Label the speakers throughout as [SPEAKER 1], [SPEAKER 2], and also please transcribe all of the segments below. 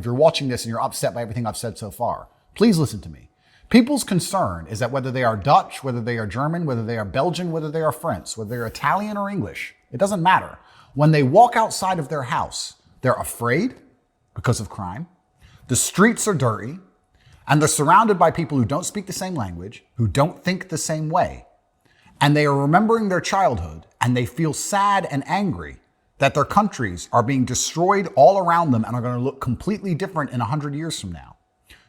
[SPEAKER 1] If you're watching this and you're upset by everything I've said so far, please listen to me. People's concern is that whether they are Dutch, whether they are German, whether they are Belgian, whether they are French, whether they're Italian or English, it doesn't matter. When they walk outside of their house, they're afraid because of crime. The streets are dirty, and they're surrounded by people who don't speak the same language, who don't think the same way. And they are remembering their childhood, and they feel sad and angry that their countries are being destroyed all around them and are going to look completely different in 100 years from now.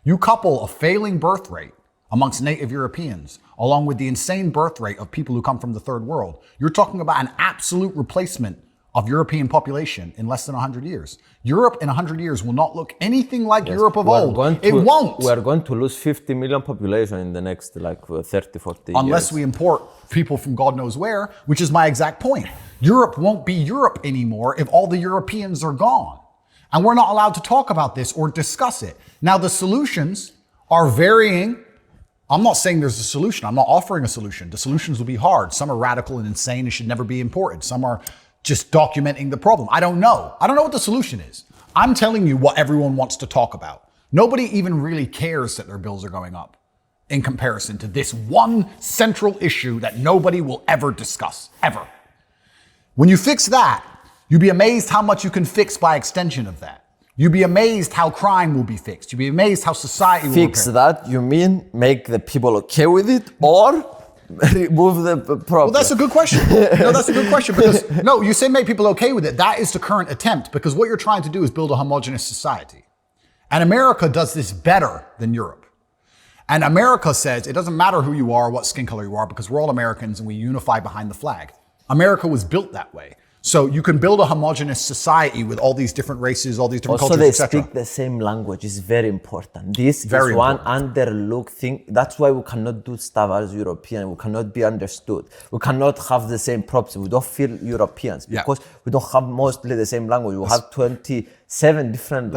[SPEAKER 1] You couple a failing birth rate amongst native Europeans, along with the insane birth rate of people who come from the third world. You're talking about an absolute replacement of European population in less than 100 years. Europe in 100 years will not look anything like Europe of old. It won't.
[SPEAKER 2] We are going to lose 50 million population in the next 30, 40 years.
[SPEAKER 1] Unless we import people from God knows where, which is my exact point. Europe won't be Europe anymore if all the Europeans are gone. And we're not allowed to talk about this or discuss it. Now, the solutions are varying. I'm not saying there's a solution. I'm not offering a solution. The solutions will be hard. Some are radical and insane and should never be imported. Some are just documenting the problem. I don't know. I don't know what the solution is. I'm telling you what everyone wants to talk about. Nobody even really cares that their bills are going up in comparison to this one central issue that nobody will ever discuss, ever. When you fix that, you'd be amazed how much you can fix by extension of that. You'd be amazed how crime will be fixed. You'd be amazed how society will
[SPEAKER 2] fix that, you mean make the people okay with it or remove the problem?
[SPEAKER 1] Well, that's a good question. No, that's a good question because, no, you say make people okay with it. That is the current attempt because what you're trying to do is build a homogenous society. And America does this better than Europe. And America says it doesn't matter who you are, what skin color you are, because we're all Americans and we unify behind the flag. America was built that way. So you can build a homogenous society with all these different races, all these different cultures, etc.
[SPEAKER 2] Also, they speak the same language. It's very important. This is one underlooked thing. That's why we cannot do stuff as European. We cannot be understood. We cannot have the same problems. We don't feel Europeans because we don't have mostly the same language. We have 27 different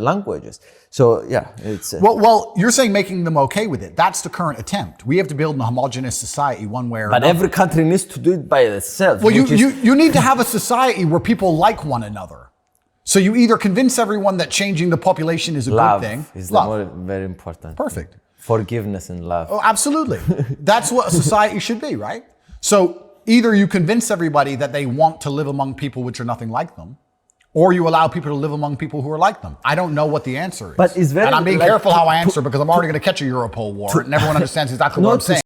[SPEAKER 2] languages. So yeah, it's...
[SPEAKER 1] Well, you're saying making them okay with it. That's the current attempt. We have to build a homogenous society one way or another.
[SPEAKER 2] But every country needs to do it by itself.
[SPEAKER 1] Well, you need to have a society where people like one another. So you either convince everyone that changing the population is a good thing.
[SPEAKER 2] Love is very important.
[SPEAKER 1] Perfect.
[SPEAKER 2] Forgiveness and love.
[SPEAKER 1] Oh, absolutely. That's what a society should be, right? So either you convince everybody that they want to live among people which are nothing like them, or you allow people to live among people who are like them. I don't know what the answer is.
[SPEAKER 2] But it's very,
[SPEAKER 1] and I'm being careful how I answer because I'm already going to catch a Europol war and everyone understands exactly what I'm saying.